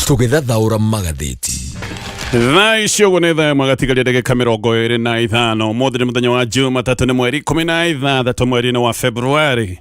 tũgĩthathaũra magathĩti. Thaa icio ũguo nĩ thaa magathĩti ndagĩka 25 mũthĩ nĩ mũthenya wa Jumatatu nĩ mweri 16 mweri-inĩ wa Februari.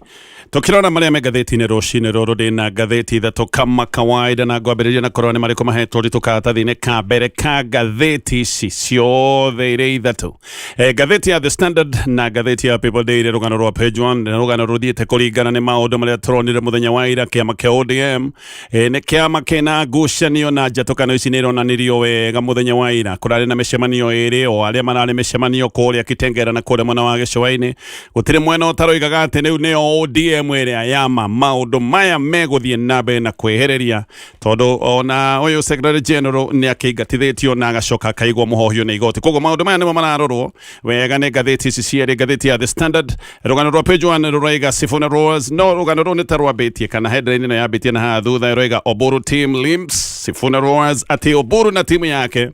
Tukirona maria megatheti-inĩ rũcinĩ rũrũ ndĩna ngathĩti ithatũ kama kawaida na ngwambĩrĩria na korwo nĩ marĩkũ mahetwo ritũ karatathi-inĩ ka mbere ka ngathĩti ici ciothe irĩ ithatũ. Ngathĩti ya The Standard na ngathĩti ya People Daily rũgano rwa page 1 na rũgano rũthiĩte kũringana nĩ maũndũ marĩa tũronire mũthenya wa ira kĩama kĩa ODM nĩ kĩama kĩna ngucanio na njatũkano ici nĩ ironanirio wega mũthenya wa ira. Kũrarĩ na mĩcemanio ĩrĩ o arĩa mararĩ mĩcemanio kũrĩa Kitengela na kũrĩa mwena wa gĩcũa-inĩ gũtirĩ mwena ũtaroigaga atĩ rĩu nĩo ODM ĩrĩa yama maũndũ maya megũthiĩ na mbere na kwĩhereria tondũ ona ũyũ Secretary General nĩ akĩingatithĩtio na agacoka akaigwo mũhohio nĩ igoti. Koguo maũndũ maya nĩmo mararorwo wega nĩ ngathĩti ici cierĩ. Ngathĩti ya The Standard rũgano rwa page 1 rũraiga Sifuna Rose no rũgano rũu nĩ ta rwambĩtie kana headline ĩno yambĩtie na haha thutha rũraiga Oburu team limps Sifuna Rose atĩ Oburu na timu yake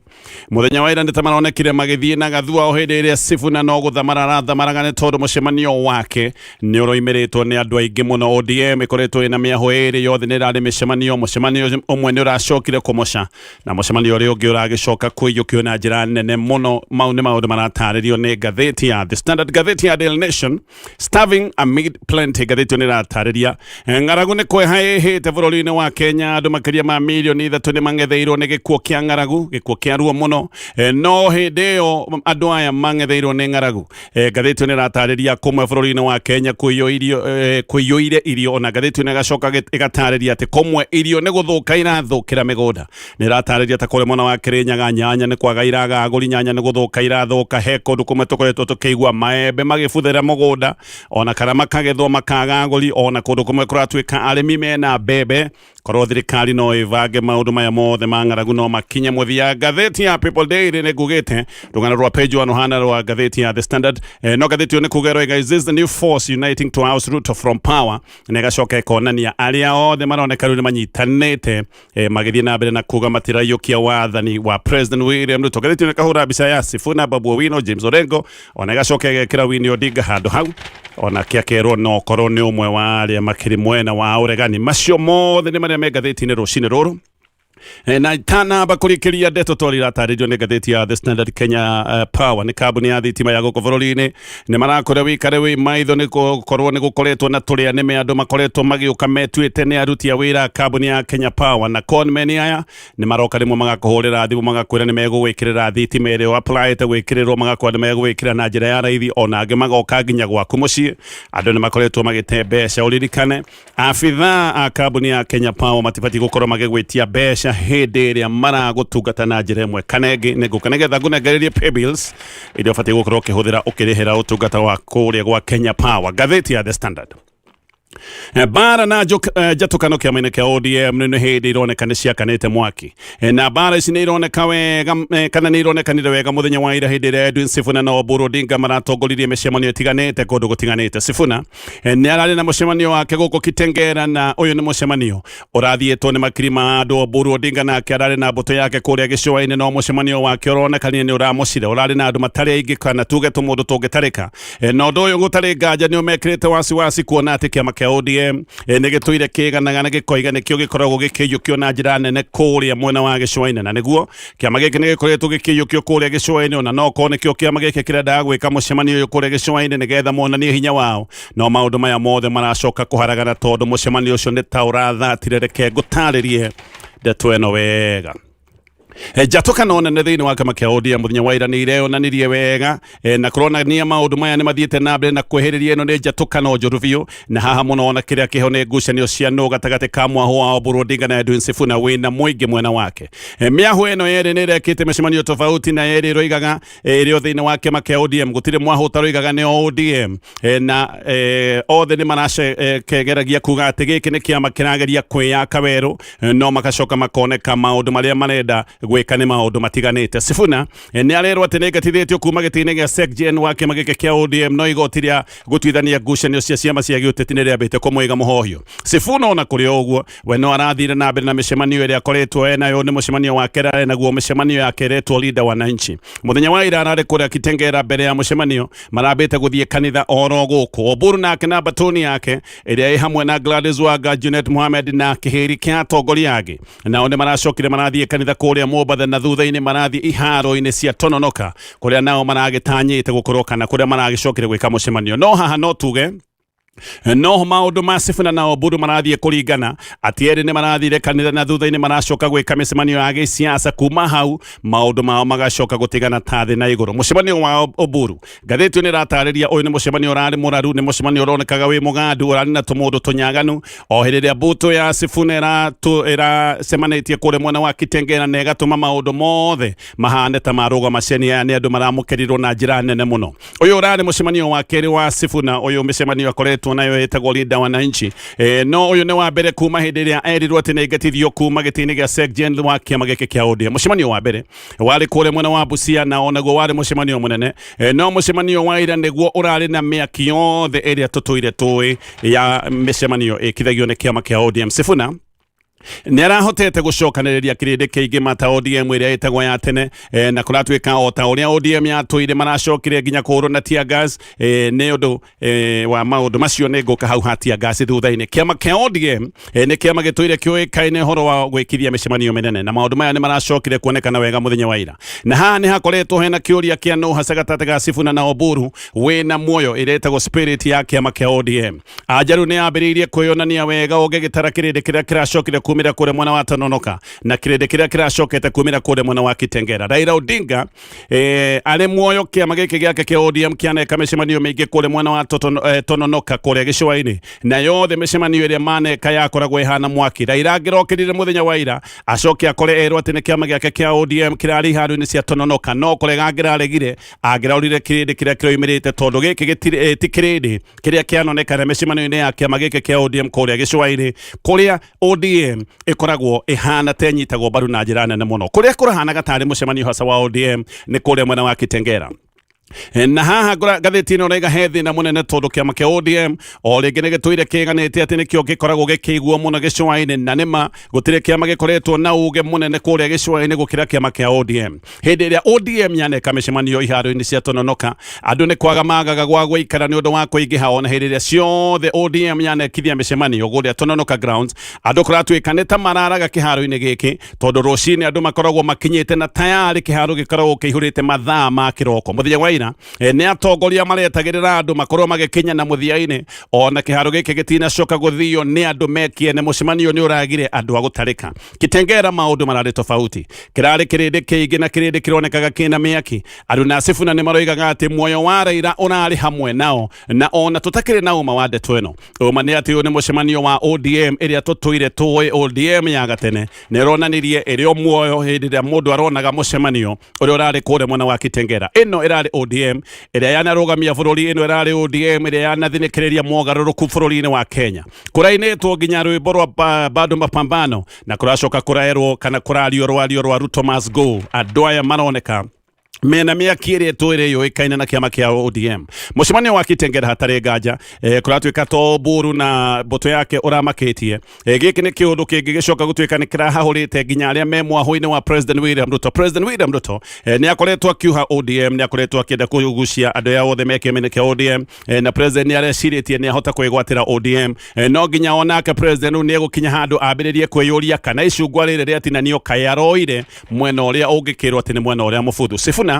mũthenya wa ira nĩ ta maronekire magĩthiĩ na gathua o hĩndĩ ĩrĩa Sifuna no gũthamara arathamaraga nĩ tondũ mũcemanio wake nĩ ũroimĩrĩtwo nĩ andũ aingĩ mũno. ODM ĩkoretwo ĩna mĩaho ĩrĩ yothe nĩ ĩrarĩ mũcemanio ũmwe nĩ ũracokire kũmoca na mũcemanio ũrĩa ũngĩ ũragĩcoka kũiyũkio na njĩra nene mũno. Mau nĩ maũndũ maratarĩrio nĩ ngathĩti ya The Standard. Ngathĩti ya Daily Nation starving amid plenty ngathĩti nĩ ĩratarĩria ng'aragu nĩ kweha ĩhĩte bũrũri-inĩ wa Kenya. Andũ makĩria ma milioni 3 nĩ mang'etheirwo nĩ gĩkuũ kĩa ng'aragu, gĩkuũ kĩa ruo mũno no hĩndĩ ĩyo andũ aya mang'etheirwo nĩ ng'aragu. Ngathĩti nĩ ĩratarĩria kũmwe bũrũri-inĩ wa Kenya kũiyũire irio ona ngathĩti nĩ gacoka ĩgatarĩria atĩ kũmwe irio nĩ gũthũka irathũkĩra mĩgũnda. Nĩ ĩratarĩria ta kũrĩ mwena wa Kĩrĩnyaga nyanya nĩ kwaga iraga agũri, nyanya nĩ gũthũka irathũka. He kũndũ kũmwe tũkoretwo tũkĩigua maembe magĩbuthĩra mũgũnda ona kana makagethwo makaga agũri, ona kũndũ kũmwe kũratuĩka arĩmi mena mbembe. Korwo thirikari no ĩvange maũndũ maya mothe ma ng'aragu no makinye mũthia. Ngathĩti ya People Daily nĩ ngugĩte rũgano rwa page 1 hana rwa ngathĩti ya The Standard no ngathĩti nĩ kugerwo guys, this is the new force uniting to house Ruto from power. Nĩ gacoka ĩkonania arĩa othe maroneka rĩu nĩ manyitanĩte magĩthiĩ na mbere na kuga matiraiyũkia wathani wa President William Ruto. Ngathĩti nĩ kahũra mbica ya Sifuna, Babu Owino, James Orengo ona gacoka ĩgekĩra Winnie Odinga handũ hau ona kĩakerwo no korwo nĩ ũmwe wa arĩa makĩrĩ mwena wa ũregani. Macio mothe nĩ marĩa me ngathĩti-inĩ rũcinĩ rũrũ na tanamba kũrĩkĩria ndeto twarĩ iratarĩrio nĩ ngathĩti ya The Standard. Kenya Power nĩ kambuni ya thitima ya gũkũ bũrũri-inĩ nĩ marakũrĩa wĩikare wĩ maitho nĩ gũkorwo nĩ gũkoretwo na tũrĩa nĩme andũ makoretwo magĩũka metuĩte nĩ aruti a wĩra kambuni ya Kenya Power na KAMEME aya nĩ maroka rĩmwe magakũhũrĩra thimũ magakwĩra nĩ megũgwĩkĩrĩra thitima ĩrĩa applyĩte gwĩkĩrĩrwo magakwĩra nĩ megũgwĩkĩra na njĩra ya raithi ona angĩ magoka nginya gwaku mũciĩ. Andũ nĩ makoretwo magĩte mbeca. Ũririkane abithaa a kambuni ya Kenya Power matibatiĩ gũkorwo magĩgwĩtia mbeca hĩndĩ ĩrĩa maragũtungata na njĩra ĩmwe kana ĩngĩ. Nĩgetha ngũnengererie pay bills iria ũbatiĩ gũkorwo ũkĩhũthĩra ũkĩrĩhĩra ũtungata wa kũrĩa gwa Kenya Power. Ngathĩti ya The Standard. Bara na njatũkano kĩama-inĩ kĩa ODM nĩ hĩndĩ ironeka nĩ ciakanĩte mwaki na bara ici nĩ ironeka wega kana nĩ ironekanire wega mũthenya wa ira hĩndĩ ĩrĩa Edwin Sifuna na Oburu Odinga maratongoririe mĩcemanio ĩtiganĩte kũndũ gũtiganĩte. Sifuna nĩ ararĩ na mũcemanio wake gũkũ Kitengela na ũyũ nĩ mũcemanio ũrathiĩtwo nĩ makiri ma andũ. Oburu Odinga nake ararĩ na mbũtũ yake kũrĩa gĩcũa-inĩ no mũcemanio wake ũronekanire nĩ ũramũcire ũrarĩ na andũ matarĩ aingĩ kana tuge tũmũndũ tũngĩtarĩka no ũndũ ũyũ gũtarĩ nganja nĩ ũmekĩrĩte wasiwasi kuona atĩ kĩama kĩa ODM nĩ gĩtũire kĩganaga na gĩkoiga nĩkĩo gĩkoragwo gĩkĩiyũkio na njĩra nene kũrĩa mwena wa gĩcũa-inĩ na nĩguo kĩama gĩkĩ nĩ gĩkoretwo gĩkĩiyũkio kũrĩa gĩcũa-inĩ ona no korwo nĩkĩo kĩama gĩkĩ kĩrendaga gwĩka mũcemanio ũyũ kũrĩa gĩcũa-inĩ nĩgetha monanie hinya wao. No maũndũ maya mothe maracoka kũharagana tondũ mũcemanio ũcio nĩ ta ũrathatire. Reke ngũtarĩrie ndeto ĩno wega. Njatũkano nene thĩinĩ wa kĩama kĩa ODM mũthenya wa ira nĩ ireyonanirie wega na kũronania maũndũ maya nĩ mathiĩte na mbere na kwĩhĩrĩria. Ĩno nĩ njatũkano njũru biũ na haha mũno ona kĩrĩa kĩho nĩ ngucanio cia nũ gatagatĩ ka mwahũ wa Oburu Odinga na Edwin Sifuna wĩna mũingĩ mwena wake. Mĩahũ ĩno yerĩ nĩ ĩrekĩte mĩcemanio tofauti na yerĩ ĩroigaga ĩrĩ o thĩinĩ wa kĩama kĩa ODM gũtirĩ mwahũ ũtaroigaga nĩ ODM na othe nĩ maracegeragia kuga atĩ gĩkĩ nĩ kĩama kĩrageria kwĩyaka werũ no magacoka makoneka maũndũ marĩa marenda gwikane maundu matiganite. Sifuna ni arerwo ati negatithitio kuma gitine gya SECGEN wa kiama giki kia ODM no igotiria gutwithania ngucanio cia ciama cia giuteti ni riambite kumwiga muhohio. Sifuna ona kuri oguo we no arathire na mbere na micemanio iria akoretwo enayo ni mucemanio wa kera naguo micemanio yake retwo leader wananchi. Muthenya wa ira arari kuria Kitengela mbere ya mucemanio marambite guthie kanitha oro guku Oburu nake na batoni yake iria i hamwe na Gladys Wanga, Junet Mohamed na kihiri kia atongoria agi nao ni maracokire marathie kanitha kuria Mombatha na thutha-ini marathie iharo-ini cia Tononoka kuria nao maragitanyite gukorwo kana kuria maragicokire gwika mucemanio. No haha no tuge no maundu ma Sifuna na Oburu marathie kuringana ati eri ni marathire kanitha na thutha-ini maracoka gwika micemanio ya giciaca kuma hau maundu mao magacoka gutigana tathi na iguru. Mucemanio wa Oburu ngathĩti ni ratariria uyu ni mucemanio urari muraru, ni mucemanio uronekaga wi mugandu urari na tumundu tunyaganu o hiriria mbuto ya Sifuna semanitie kure mwena wa Kitengela na igatuma maundu mothe mahane ta maruga macenia ni andu maramukirirwo na njira nene muno. Uyu urari mucemanio wa keri wa Sifuna, uyu micemanio akoretwo nayo etagwo leader wananchi. No uyu ni wa mbere kuma hindi iria erirwo ati ni igatithio kuma gitini gya SECGEN wa kiama giki kia ODM. Mucemanio wa mbere wari kure mwena wa Busia na onaguo wari mucemanio munene. No mucemanio wa ira niguo urari na miaki yothe iria tutuire tui ya micemanio ikithagio ni kiama kia ODM. Sifuna ni arahotete gucokaniriria kirindi kiingi mata ODM iria itagwo ya tene na kuratwika o ta uria ODM yatwire maracokire nginya kuru na tear gas ni undu wa maundu macio ni nguka hau ha tear gas thutha-ini. Kiama kia ODM ni kiama gitwire kioikaine horo wa gwikithia micemanio minene na maundu maya ni maracokire kuonekana wega muthenya wa ira. Na haha ni hakoretwo hena kiuria kia no hasagatata ga Sifuna na Oburu wina muoyo iretagwo spirit ya kiama kia ODM. Ajaru ni ambiriirie kwiyonania wega oge gitara kirindi kiria kiracokire kumira kure mwana wa Tononoka na kirende kiria kiracokete kumira kure mwana wa Kitengela. Raila Odinga ari muoyo kiama giki giake kia ODM kianeka micemanio mingi kure mwana wa Tononoka kure gicua-ini na yothe micemanio iria maneka yakoragwo ihana mwaki. Raila ngirokirire muthenya wa ira acoke akore erwo ati ni kiama giake kia ODM kirari haru-ini cia Tononoka no kurega ngiraregire angiraurire kirindi kiria kiroimirite tondu giki ti kirindi kiria kianonekana micemanio-ini ya kiama giki kia ODM kure gicua-ini kuria ODM ikoragwo ihana tenyitagwo baru na njira nene muno. Kuria kurahana gatari mucemanio hasa wa ODM ni kuria mwena wa Kitengela. Na haha gathĩti ĩno raiga he thĩna mũnene tondu kiama kia ODM o rĩngĩ nĩ gĩtũire kĩganĩte atĩ nĩkĩo gĩkoragwo gĩkĩiguo mũno gĩcũa-inĩ na nĩma gũtirĩ kiama gĩkoretwo na uge mũnene kũrĩa gĩcũa-inĩ gũkĩra kiama kia ODM. Hĩndĩ ĩrĩa ODM yaneka mĩcemanio iharo-inĩ cia Tononoka andũ nĩ kwaga magaga gwa gũikara nĩ ũndũ wa kũingĩha, ona hĩndĩ ĩrĩa ciothe ODM yanekithia mĩcemanio kũrĩa Tononoka grounds andũ kũratuĩka nĩ ta mararaga kĩharo-inĩ gĩkĩ tondu rũcinĩ andũ makoragwo makinyĩte na tayari kĩharo gĩkoragwo kĩihũrĩte mathaa ma kĩroko. Mũthenya wa ira ni atongoria maretagirira andu makorwo magikinya na muthia-ini ona kiharo giki gitinacoka guthio ni andu mekie ne mucemanio ni uragire andu agutarika. Kitengela maundu marari tofauti kirari kirindi kiingi na kirindi kironekaga kina miaki. Andu na Sifuna ni maroigaga ati muoyo wa Raila urari hamwe nao na ona tutakiri na uma wa ndeto ino uma ni ati ni mucemanio wa ODM iria tutuire tuwe ODM ya gatene ni ronanirie irio muoyo hindi ria mundu aronaga mucemanio uria urari kure mwena wa Kitengela. Ino irari ODM iria yanarugamia bururi, ino irari ODM iria yanathinikiriria mogaruruku bururi-ini wa Kenya. Kurainitwo nginya rwimbo rwa bado mapambano na kuracoka kuraerwo kana kurario rwa Ruto must go. Andu aya maroneka mena miaki iria twire yoikaine na kiama kia ODM. Mucemanio wa Kitengela hatari nganja kuratuika to Oburu na boto yake uramakitie giki ni kiundu kingi gicoka gutuika ni kirahahurite nginya aria me mwahu-ini wa President William Ruto. President William Ruto ni akoretwo akiuha ODM, ni akoretwo akienda kugucia andu ya othe meke mene kia ODM na president ni areciretie ni ahota kwigwatira ODM no nginya onake president ni egukinya handu ambiririe kwiyuria kana icungwa riri ria tinanio kayaroire mwena uria ungikirwo ati ni mwena uria mufuthu. Sifuna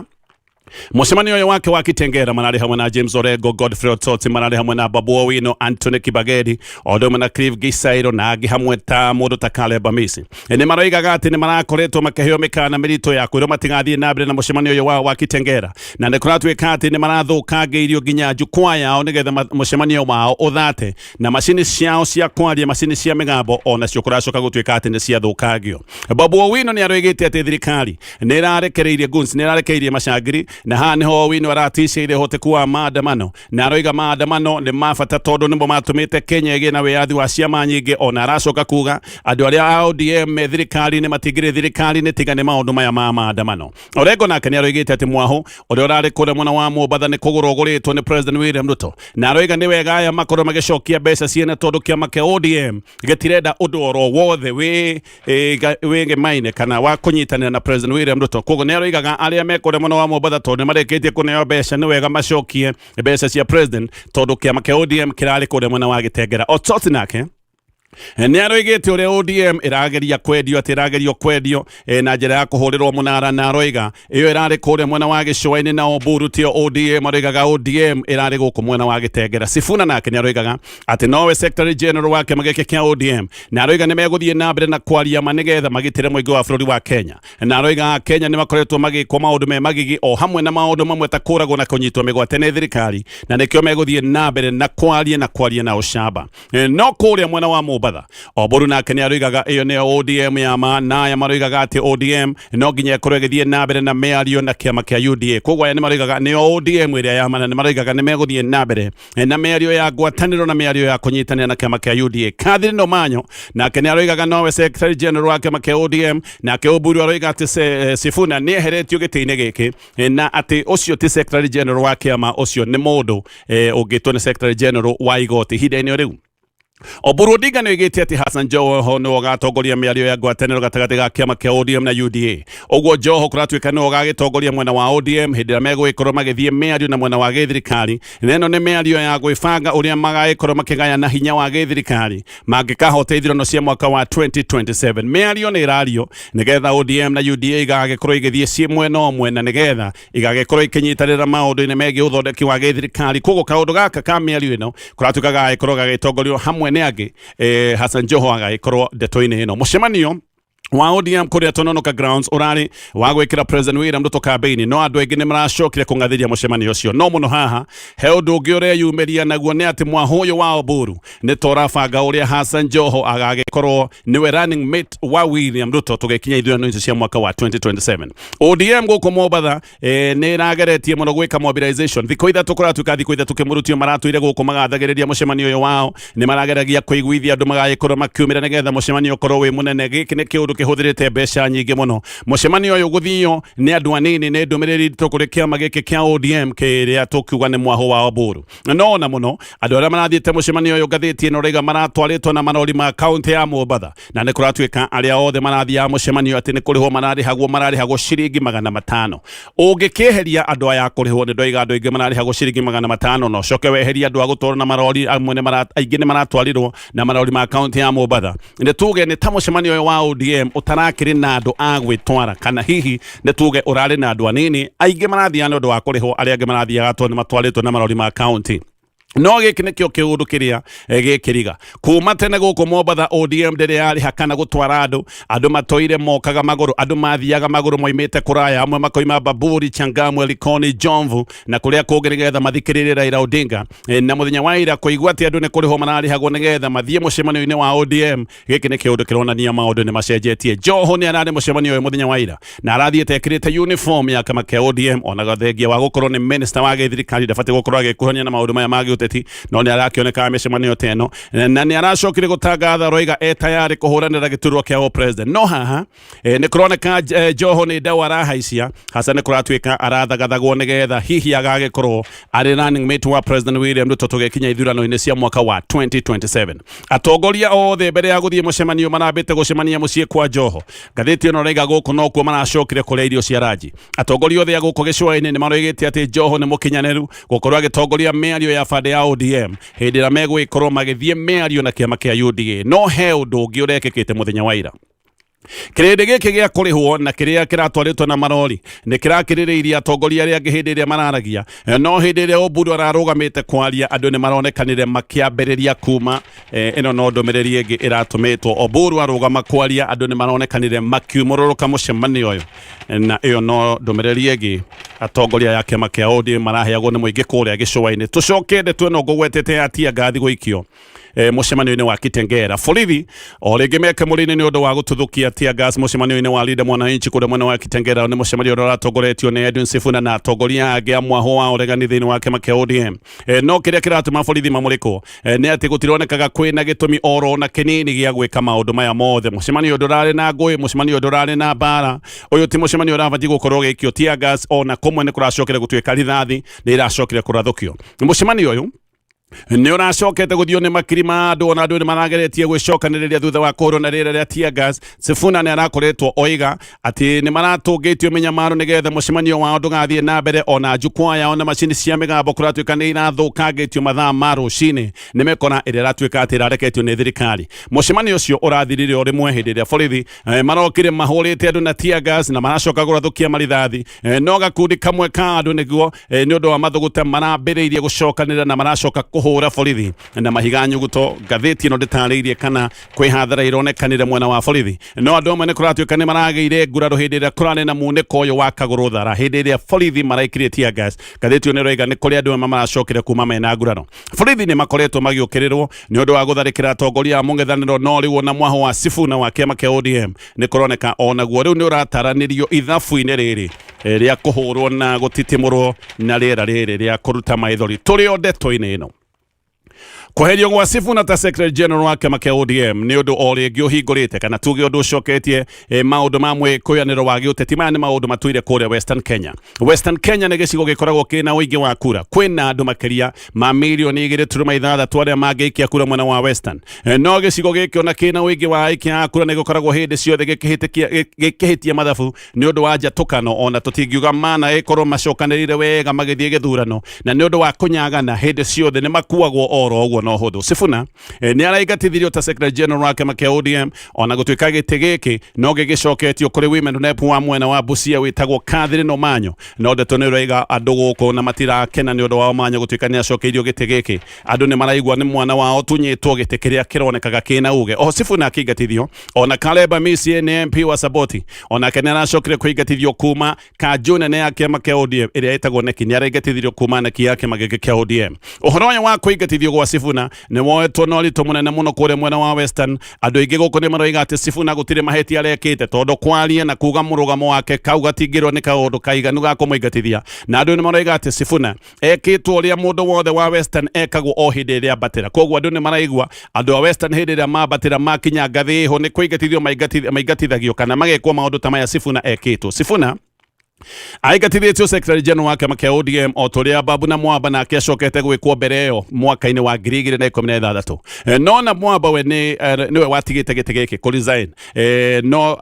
mucemanio wake wa Kitengela marari hamwe na James Orengo, Godfrey Otsoti, marari hamwe na Babu Owino, Anthony Kibagedi, odoma na Clive Gisairo na agi hamwe ta mundu ta Caleb Amisi. Ni maroigaga ati ni marakoretwo makiheo mikana mirito ya kwirwo matigathie na mbere na mucemanio wa Kitengela na ni kuratwika ati ni marathukangiirio nginya jukwaa yao nigetha mucemanio wao uthate na macini ciao cia kwaria, macini cia migambo ona cio kuracoka gutwika ati ni cia thukagio. Babu Owino ni aroigite ati thirikari ni irarekereirie guns, ni irarekereirie macangiri na hane ho wino araticire hote kuwa maandamano na aroiga maandamano ni mabata tondu nimbo matumite Kenya ige na wiathi wa ciama nyingi ona aracoka kuga andu aria a ODM thirikari ni matigire thirikari ni tigane maundu maya ma maandamano Orengo nake ni aroigite ati mwaho uria urari kure mwena wa Mombatha ni kugurogũrĩtwo ni President William Ruto na aroiga ni wega aya makorwo magicokia mbeca ciene tondu kiama kia ODM gitirenda undu oro wothe wege maine kana wa kunyitanira na President William Ruto kogo ni aroigaga aria mekore mwena wa Mombatha tondu mareketie kuneo mbeca ni wega macokie mbeca cia president tondu kiama kia ODM kirari kure mwena wa Kitengela Otsoti nake ni aroigite uria ODM irageria kwendio ati iragerio kwendio na njira ya kuhurirwo munara na aroiga iyo irari kure mwena wa Gicũa-inĩ na Oburu tio ODM aroigaga ODM irari guku mwena wa Kitengela Sifuna nake ni aroigaga ati nowe Secretary General wake mageke kia ODM na aroiga ni meguthie na mbere na kwaria manigetha magitire muingi wa bũrũri wa Kenya na aroiga Kenya ni makoretwo magikwo maundu me magigi o hamwe na maundu mamwe ta kuragwo na kunyitwo migwate ni thirikari na nikio meguthie na mbere na kwaria na ucamba no kuria mwena wa Mombatha Oburu nake ni aroigaga iyo ni ODM ya na ya maroigaga ati ODM no nginya ikorwo igithie na mbere na miario na kiama kia UDA koguo aya ni maroigaga ni ODM iria ya mana ni maroigaga ni meguthie na mbere na miario ya ngwatanĩro na miario ya kunyitanĩra na kiama kia UDA Kathiri no manyo nake ni aroigaga nowe Secretary General wa kiama kia ODM nake Oburu aroiga ati Sifuna ni eheretio gĩtĩ-inĩ gĩkĩ na ati ucio ti Secretary General wa kiama ucio ni mundu ungitwo ni Secretary General wa igoti hinda-inĩ riu Oburu Odinga nĩoigĩte ati Hassan Joho nĩwe ũgatongoria mĩario ya ngwatanĩro gatagatĩ ga kĩama kĩa ODM na UDA ũguo Joho kũratuĩka nĩwe ũgagĩtongoria mwena wa ODM hĩndĩ ĩrĩa megũgĩkorwo magĩthiĩ mĩario na mwena wa gĩthirikari na ĩno nĩ mĩario ya gwĩbanga ũrĩa magagĩkorwo makĩgayana hinya wa gĩthirikari mangĩkahota ithurano cia mwaka wa 2027 mĩario nĩ ĩrario nĩgetha ODM na UDA igagĩkorwo igĩthiĩ ciĩ mwena ũmwe na nĩgetha igagĩkorwo ikĩnyitanĩra maũndũ-inĩ megiĩ ũthondeki wa gĩthirikari koguo kaũndũ gaka ka mĩario ĩno kũratuĩka gagĩkorwo gagĩtongorio hamwe ni age Hassan Joho agaikorwo ndeto-inĩ ĩno mũcemanio wa ODM kuria Tononoka grounds urari wa gwikira President William Ruto campaign no andu aingi ni maracokire kungathiria mucemanio ucio no muno haha he undu ungi uria yumiria naguo ni ati mwahuyo wa Oburu ni torabanga uria Hassan Joho agagikorwo niwe running mate wa William Ruto tugekinya ithurano icio cia mwaka wa 2027 ODM guku Mombatha ni rageretie muno gwika mobilization thiko ithatu kuratuika thiko ithatu kimurutio maratuire guku magathagiriria mucemanio uyo wao ni marageragia kuiguithia andu magagikorwo makiumira nigetha mucemanio korwo wi munene giki ni kiundu kihuthirite mbeca nyingi muno mucemanio uyu guthio ni andu anini ni ndumiriri tukuri kiama giki kia ODM kiria tukiuga ni mwaho wa Oburu no na muno andu aria marathiite mucemanio uyu ngathiti ino riga maratwaritwo na marori ma county ya Mombatha na ni kuratuika aria othe marathia mucemanio ati ni kurihwo mararihagwo ciringi 500 ungikiheria andu aya kurihwo ni ndoiga andu ingi mararihagwo ciringi 500 no coke weheria andu agutwara na marori amwe ni aingi ni maratwarirwo na marori ma county ya Mombatha ni tuge ni ta mucemanio uyu wa ODM utarakiri na andu agwitwara kana hihi ne tuge urari na andu anini aingi marathia no andu wa kurihwo aria angi marathia gatwo ni matwaritwo na marori ma county no giki nikio kiundu kiria gikiriga kuma tene guku Mombatha ODM ndiri yari hakana gutwara andu matoire mokaga maguru andu mathiaga maguru moimite kuraya amwe makoima Baburi Changamwe Likoni Jomvu na kuria kugirigetha mathikirire Raila Odinga na muthenya wa ira kuigwa ati andu ni kuriho mararihagwo nigetha mathie mucemanio-ini wa ODM giki ni kiundu kironania maundu ni macenjetie Joho ni arari mucemanio uyu muthenya wa ira na arathiite ekirite uniform ya kama kia ODM ona gathengia wa gukorwo ni minister wa githirikari ndabati gukorwo agikuhania na maundu maya magi no ni arakioneka micemanio teno na ni aracokire gutangatha roiga tayari kuhuranira giturwa kia president no haha ni kuroneka Joho ni dawa arahaicia hasa ni kuratuika arathagathagwo nigetha hihi agagikorwo ari running mate wa President William Ruto tugekinya ithurano-ini cia mwaka wa 2027 atongoria othe mbere ya guthie mucemanio marambite gucemania mucii kwa Joho ngathiti ino roiga guku no kuo maracokire kuria irio cia ranji atongoria othe guku Gicũa-inĩ ni maroigite ati Joho ni mukinyaniru gukorwo agitongoria miario ya bande ya ODM hindi ĩrĩa megũgĩkorwo magĩthiĩ mĩario na kĩama kĩa UDA no he ũndũ ũngĩ ũrekĩkĩte mũthenya wa ira kirindi giki gia kurihwo na kiria kiratwaritwo na marori ni kirakiririria atongoria aria ngihindi mararagia no hindi ria Oburu ararugamite kwaria andu ni maronekanire makiambiriria kuma ino no ndumiriri ingi iratumitwo Oburu arugama kwaria andu ni maronekanire makiumururuka mucemanio uyu na iyo no ndumiriri ingi atongoria ya kiama kia ODM maraheagwo ni muingi kuria Gicũa-inĩ tucokende tweno ngugwetete atia ngathi guikio mucemanio-ini wa Kitengela. Borithi o ringi mekemuri-ini ni undu wa gututhukia tear gas mucemanio-ini wa Linda Mwananchi kuria mwena wa Kitengela. Ni mucemanio uria uratongoretio ni Edwin Sifuna na atongoria angi amwe aho wa uregani thiini wa kiama kia ODM. No kiria kiratuma borithi mamurikwo ni ati gutironekaga kwina gitumi oro na kinini gia gwika maundu maya mothe. Mucemanio ndurari na ngui, mucemanio ndurari na mbara. Uyu ti mucemanio urabatie gukorwo gikio tear gas ona kumwe ni kuracokera gutuika rithathi ni iracokera kurathukio. Mucemanio uyu ni uracokete guthio ni makiri ma andu ona andu ni marageretie gwicokaniriria thutha wa korona rira ria tear gas. Sifuna ni arakoretwo oiga ati ni maratungitio menyamaro nigetha mucemanio wao ndugathie na mbere ona njukwa yao na macini cia migambo kuratuika ni irathukangitio mathaa ma rucini ni mekona iria iratuika ati irareketio ni thirikari. Mucemanio ucio urathirire o rimwe hindi iria borithi marokire mahurite andu na tear gas na maracoka kurathukia marithathi. No gakundi kamwe ka andu niguo ni undu wa mathuguta marambiriirie gucokanira na maracoka kuhura borithi na mahiga nyuguto. Ngathiti ino nditariirie kana kwi hathara ironekanire mwena wa borithi, no andu amwe ni kuratuika ni marageire nguraro hindi iria kurane na muniko uyu wa kaguru thara hindi iria borithi maraikirie tear gas. Ngathiti ino iroiga ni kuri andu amwe maracokire kuma mena nguraro. Borithi ni makoretwo magiukirirwo ni undu wa gutharikira atongoria a mung'ethaniro, no riu na mwaho wa Sifuna wa kiama kia ODM ni kuroneka onaguo riu ni urataranirio ithabu-ini riri ria kuhurwo na gutitimurwo na riera riri ria kuruta maithori. Turi o ndeto-ini ino kuherio gwa Sifuna ta Secretary General wa kiama kia ODM ni undu o ringi uhingurite kana tuge undu ucoketie maundu mamwe kuyaniro wa giuteti. Maya ni maundu matuire kuria Western Kenya. Western Kenya ni gicigo gikoragwo kina uingi wa kura, kwina andu makiria ma milioni 2.6 aria mangiikia kura mwena wa Western. No gicigo giki ona kina uingi wa aikia kura ni gukoragwo hindi ciothe gikihitia mathabu ni undu wa njatukano ona tutingiuga mana ikorwo macokanirire wega magithie githurano na ni undu wa kunyagana hindi ciothe ni makuagwo oro uguo no huthu. Sifuna ni araigatithirio ta Secretary General wa kiama kia ODM ona gutuika giti giki no gigicoketio kuri women rep wa mwena wa Busia witagwo Kathiri no Manyo. No ndeto ni roiga andu guku na matirakena ni undu wa Manyo gutuika ni acokeirio giti giki. Andu ni maraigwa ni mwana wao tunyitwo giti kiria kironekaga kina uge. O Sifuna akigatithio ona Kaleba Misi ni MP wa Saboti ona kenera acokire kuigatithio kuma Kajuna ne ya kiama kia ODM iria itagwo neki ni araigatithirio kuma na kia kiama giki kia ODM. Uhoro wa kuigatithio gwa Sifuna ni woetwo no rito munene muno kuria mwena wa Western. Andu aingi guku ni maroiga ati Sifuna gutire maheti arekite tondu kwaria na kuga murugamo wake kau gatingirwo ni kaundu kaiganu ga kumuigatithia. Na andu ni maroiga ati Sifuna ekitwo uria mundu wothe wa Western ekagwo o hindi iria batira. Koguo andu ni maraigwa andu a Western hindi iria mabatira makinya ngathi ho ni kuigatithio maigatithagio kana magekwo maundu ta maya Sifuna ekitwo. Sifuna aigatithitio Secretary General wa kiama kia ODM o turia Babu na Mwamba na akiacokete gwikwo mbere yo mwaka-ini wa 2016. No na Mwamba we niwe watigite giti giki ku resign. No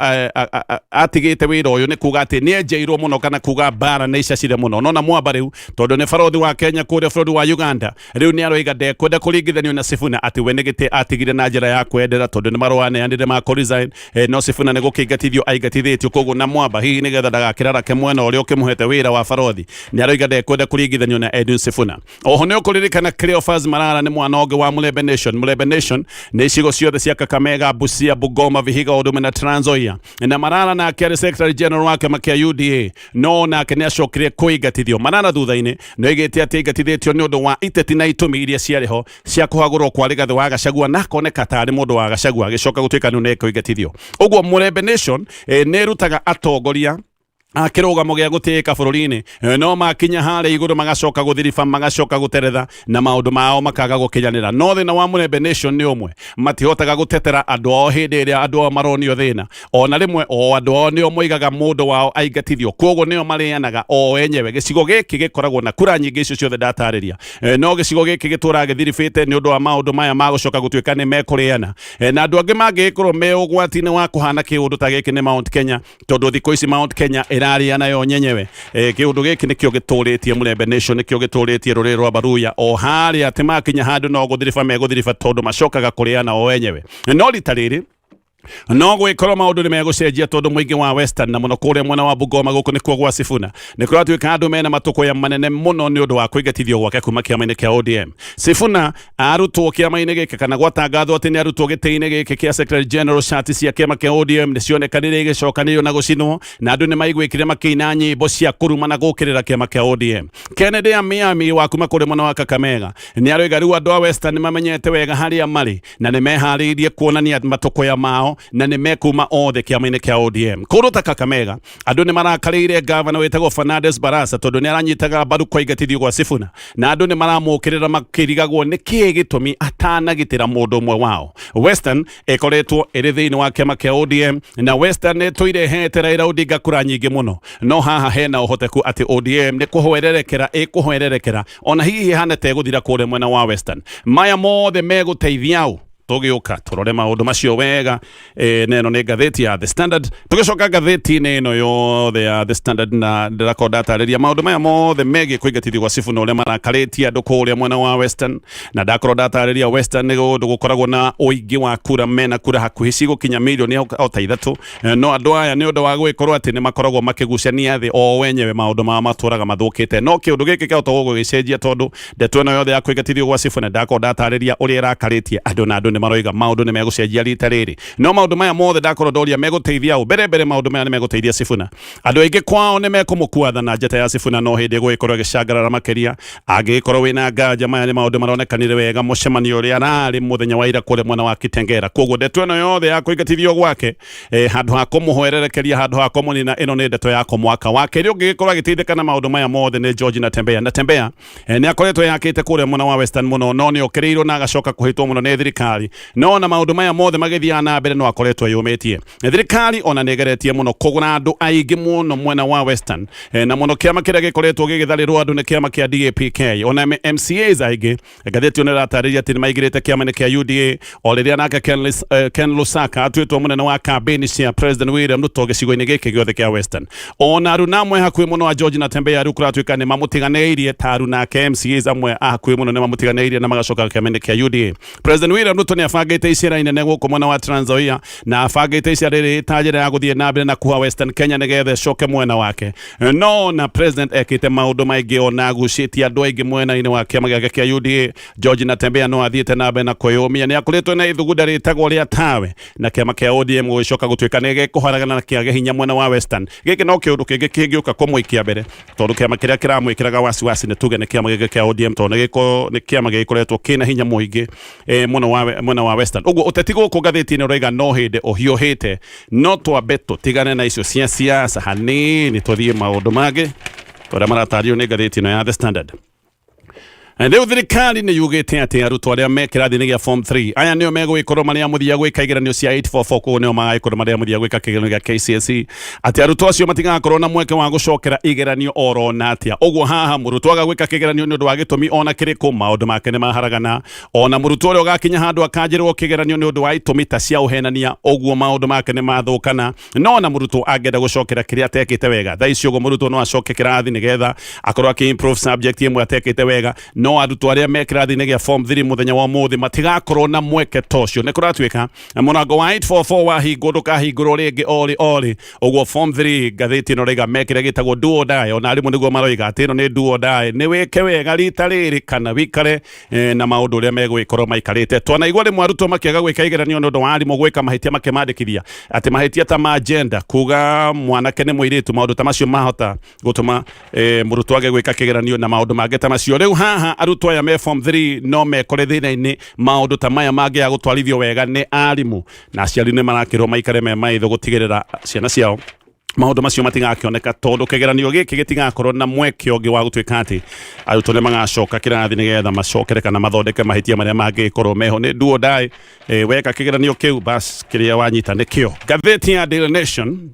atigite wira uyu ni kuga ati ni enjeirwo muno kana kuga bara na icacire muno. No na Mwamba riu tondu ni barothi wa Kenya kuria bururi wa Uganda riu ni aroiga ndekwenda kuringithanio na Sifuna ati we ni giti atigire na njira ya kwendera tondu ni marwane andire ma ku resign. No Sifuna ni gukigatithio aigatithitio koguo na Mwamba hihi ni getha ndagakirarake mwena uria ukimuhete wira wa barothi ni aroiga ndekwenda kuringithanio na Edwin Sifuna. Oho ni ukuririkana Cleophas Marara ni mwana oge wa Mulebe Nation. Mulebe Nation ni icigo ciothe cia Kakamega, Busia, Bungoma, Vihiga, Udume na Trans Nzoia. Na Marara na akiari Secretary General wa kiama kia UDA no nake ni acokire kuigatithio. Marara thutha-ini no igite ati igatithitio ni undu wa iteti na itumi iria ciariho cia kuhagurwo kwa Rigathi wa Gachagua na koneka tari mundu wa Gachagua agicoka gutuika ni kuigatithio. Uguo Mulebe Nation ni rutaga atongoria akirugamo gia gutika bururi-ini no makinya hare iguru magacoka guthiriba magacoka guteretha na maundu mao makaga gukinyanira. No thina wa Mulebe Nation ni umwe matihotaga gutetera andu o hindi iria andu o maronio thina ona rimwe o andu o nio moigaga mundu wao aigatithio. Koguo nio marianaga o enyewe. Gicigo giki gikoragwo na kura nyingi icio ciothe ndatariria. No gicigo giki gitura githiribite ni undu wa maundu maya magucoka gutuika ni mekuriana. Na andu angi mangikorwo me ugwati-ini wa kuhana kiundu ta giki ni Mount Kenya tondu thikũ ici Mount Kenya iraria nayo nyenyewe. Kiundu giki nikio gituritie Mulebe Nation nikio gituritie ruriri rwa Baruya o haria ati makinya handu no guthiriba meguthiriba tondu macokaga kuriana o enyewe. No rita riri no gwikora maundu ni megucenjia tondu muingi wa Western na muno kuria mwena wa Bungoma guku nikuo gwa Sifuna ni kuratuika andu mena matuko manene muno ni undu wa kuigatithio gwake kuma kiama-ini kia ODM. Sifuna arutwo kiama-ini giki kana gwatangathwo ati ni arutwo giti-ini giki kia Secretary General shati cia kiama kia ODM ni cionekanire igicokanĩrio na gucinwo na andu ni maiguikire makina nyimbo cia kuruma na gukirira kiama kia ODM. Kennedy Amiami wa kuma kuri mwena wa Kakamega ni aroiga riu andu a Western ni mamenyete wega haria mari na ni mehariirie kuonania matuko mao na ni mekuma othe kiama-ini kia ODM. Kuru ta Kakamega andu ni marakarĩire governor wetagwo Fernandes Barasa tondu ni aranyitaga mbaru kwa igatithio gwa Sifuna na andu ni maramukirira makirigagwo ni kĩĩ gĩtũmi atanagitĩra mũndũ ũmwe wao. Western ĩkoretwo ĩrĩ thĩinĩ wa kiama kia ODM na Western nĩ tũirehete Raila Odinga kura nyingĩ mũno, no haha hena ũhoteku atĩ ODM nĩ kũhwererekera ona hihi hana tegũthira kũrĩa mwena wa Western. Maya mothe megũteithia ũ tugiuka turore maundu macio wega. Neno ni gatheti ya The Standard, tugicoka gatheti-ini ino yothe ya The Standard na ndirakorwo ndatariria maundu maya mothe megie kuigatithio gwa Sifuna uria marakaritie andu kuria mwena wa Western, na ndakorwo ndatariria Western ni gundu gukoragwo na uingi wa kura mena kura hakuhi cigukinya milioni ota ithatu, no andu aya ni undu wa gwikorwo ati ni makoragwo makigucania thi o wenyewe maundu ma maturaga mathukite, no kiundu giki kiahota gugicenjia tondu ndeto ino yothe ya kuigatithio gwa Sifuna ndakorwo ndatariria uria irakaritie andu na andu maroiga maundu ni megucenjia rita riri, no maundu maya mothe ndakorwo ndoria meguteithia u mbere maundu maya ni meguteithia Sifuna. Andu aingi kwao ni mekumukua na njata ya Sifuna no hindi gwikorwo gicangarara makiria angikorwo wina nganja. Maya ni maundu maronekanire wega mucemanio uria arari muthenya wa ira kuri mwena wa Kitengela, koguo ndeto ino yothe ya kuigatithio gwake handu ha kumuhwererekeria, handu ha kumunina, ino ni ndeto ya mwaka wake ri ungikorwo agiteithika na maundu maya mothe ni George Natembea ni akoretwo yakite kuri mwena wa Western muno, no ni okirirwo na agacoka kuhitwo muno ni thirikari, no na maundu maya mothe magithia na mbere no akoretwo yumitie thirikari ona negeretie muno kugura andu aingi muno mwena wa Western, na muno kiama kiria gikoretwo gigitharirwo andu ni kiama kia DAPK ona MCAs aingi. Gatheti ona ratariria ati ni maigirite kiama-ini kia UDA o riria nake Ken Lusaka atuitwo munene wa campaign cia President William Ruto gicigo-ini giki giothe kia Western. Ona aru namwe hakuhi muno wa George Natembea riu kuratuika ni mamutiganeirie taru nake MCAs amwe hakuhi muno ni mamutiganeirie na magacoka kiama-ini kia UDA. President William Ruto ni afangite icera inene guku mwena wa Trans Nzoia na afangite icera riri ta njira ya guthie na mbere na kuha Western Kenya nigetha coke mwena wake, no na president ekite maundu maingi ona agucitie andu aingi mwena-ini wa kiama giake kia UDA. George Natembea no athiite na mbere na kwiyumia, ni akoretwo na ithugunda ritagwo ria tawe na kiama kia ODM gucoka gutuika ni gikuharagana na kiage hinya mwena wa Western. Giki no kiundu kingi kingiuka kumwikia mbere tondu kiama kiria kiramwikiraga wasiwasi ni tuge ni kiama giake kia ODM tondu ni kiama gikoretwo kina hinya muingi mwena wa Western. Uguo uteti guku gatheti-ini uraiga no hindi uhiuhite, no twambe tutigane na icio cia siasa hanini tuthie maundu mangi turia maratario ni gatheti-ino ya The Standard. Riu thirikari ni yugite ati arutwo aria me kirathi-ini gia form 3 aya nio megwikorwo maria muthia gwika igeranio cia 844 kuo nio magaikorwo maria muthia gwika kigeranio gia KCSE, ati arutwo acio matigakorwo na mweke wa gucokera igeranio oro na atia. Uguo haha murutwo agawika kigeranio ni undu wa gitumi ona kiriku maundu make ni maharagana, ona murutwo uria ugakinya handu akanjirwo kigeranio ni undu wa itumi ta cia uhenania, uguo maundu make ni mathukana, no na murutwo angenda gucokera kiria atekite wega tha icio uguo murutwo no acoke kirathi nigetha akorwo improve subject imwe atekite wega, no arutwo aria me kirathi-ini gia form 3 muthenya wa muthi matigakorwo na mweke tocio. Ni kuratuika murango wa 844 wa hingo ndukahingurwo ringi ori uguo form 3 gatheti-ino raiga mekire gitagwo do or die, ona arimu niguo maroiga ati ino ni do or die, ni wike wega rita riri kana wikare na maundu uria megwikorwo maikarite. Twanaigua rimwe arutwo makiaga gwika igeranio ni undu wa arimu gwika mahitia makimandikithia ati mahitia ta ma gender, kuga mwanake ni muiritu, maundu ta macio mahota gutuma murutwo age gwika kigeranio na maundu mangĩ ta macio. Riu haha arutwo aya me form 3 no mekore thina-ini maundu ta maya mangi ya gutwarithio wega ni arimu, na aciari ni marakirwo maikare me maitho gutigirira ciana ciao maundu macio matigakioneka tondu kigeranio giki gitigakorwo na mweke ungi wa gutuika ati arutwo ni magacoka kirathi nigetha macokere kana mathondeke mahitia maria mangikorwo meho. Ni do or die, weka kigeranio kiu bas kiria wanyita nikio. Gatheti ya Daily Nation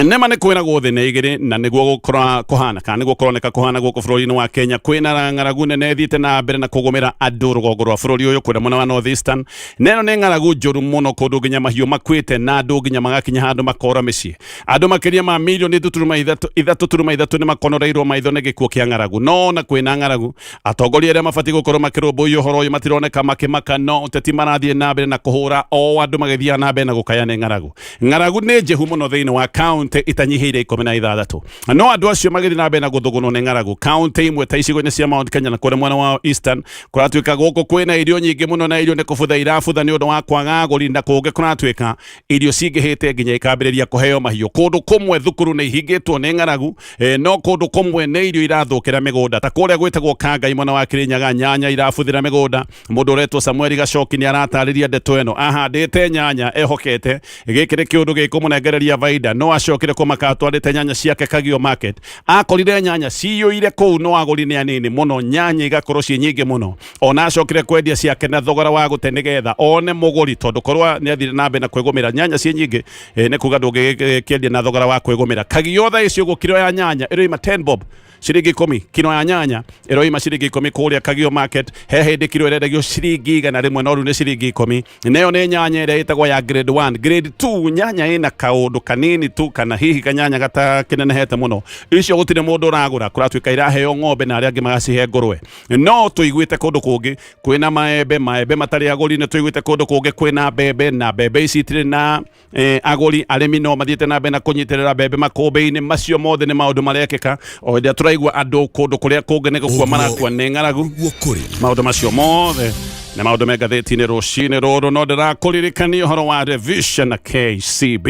Nema nä kwä na gå thä nä igä rä na nä guo gå kora kåhana kana nä guo kåroneka kåhana gå kå bå rå ri-inä wa Kenya kwä na ng'aragu nene thiä na mbere na kå gå mä ra andå rå gongo rwa bå rå ri å yå kwä na mwena wa North Eastern neno nä ng'aragu njå ru må no kå ndå nginya mahiå makuä te na andå nginya magakinya handå makora mä ciä andå makä ria ma milioni ithatå turuma ithatå nä makonoreirwo maitho nä gä kuo kä a ng'aragu no na kwä na ng'aragu atongoria arä a mabatiä gå korwo makä rå mbå ia å horo å yå matironeka makä maka no teti marathiä na mbere na kå hå ra o andå magäthiaga na mbere na gå kaya nä ng'aragu nä njehu må no thä inä wa kaunti itanyihä 16 no andå acio magäthiä na mbere na gå thågånwo nä ng'aragu kaunti imwe ta icigo-inä cia Mount Kenya na kårĩa mwena wa Eastern kũratuĩka gũkũ kwĩna irio nyingĩ mũno na irio nĩ kũbutha irabutha nĩ ũndũ wa kwaga agũri na kũngĩ kũratuĩka irio cingĩhĩte nginya ikambĩrĩria kũheo mahiũ kũndũ kũmwe thukuru nĩ ihingĩtwo nĩ ng'aragu no kũndũ kũmwe nĩ irio irathũkĩra mĩgũnda ta kũrĩa gwĩtagwo Kangai mwena wa Kĩrĩnyaga nyanya irabuthĩra mĩgũnda mũndũ ũretwo Samuel Gacoki nĩ aratarĩria ndeto ĩno ahandĩte nyanya ehokete gĩkĩ nĩ kĩũndũ gĩkũmũnengereria baida no acokire kũmaka atwarĩte nyanya ciake Kagio Market akorire nyanya ciyũire kũu no agũri nĩ anini mũno nyanya igakorwo ciĩ nyingĩ mũno ona acokire kwendia ciake na thogora wa gũte nĩgetha one mũgũri tondũ korwa nĩ athire na mbere na kwĩgũmĩra nyanya ciĩ nyingĩ nĩ kuga ndũngĩkĩendia na thogora wa kwĩgũmĩra Kagio thaa ici ũguo kiro ya nyanya ĩroima 10 bob ciringi 10 kilo ya nyanya ĩroima ciringi 10 kũrĩa Kagio Market he hĩndĩ kilo ĩrendagio ciringi 100 rĩmwe no rĩu nĩ ciringi 10 nayo nĩ nyanya ĩrĩa ĩtagwo ya grade 1 grade 2 nyanya ĩna kaũndũ kanini tu kana hihi kanyanya gatakinenehete mũno icio gũtirĩ mũndũ ũragũra kũratuĩka iraheo ng'ombe na arĩa angĩ magacihe ngũrũwe no tũiguĩte kũndũ kũngĩ kwĩna maembe matarĩ agũri nĩ tũiguĩte kũndũ kũngĩ kwĩna mbembe na mbembe ici itirĩ na agũri arĩmi no mathiĩte na mbere na kũnyitĩrĩra mbembe makũmbĩ-inĩ macio mothe nĩ maũndũ marekĩka o hĩndĩ tũraigua andũ kũndũ kũrĩa kũngĩ nĩ gũkua marakua nĩ ng'aragu maũndũ macio mothe na maũndũ me ngathĩti-inĩ rũcinĩ rũrũ no ndĩrakũririkania ũhoro wa revision na KCB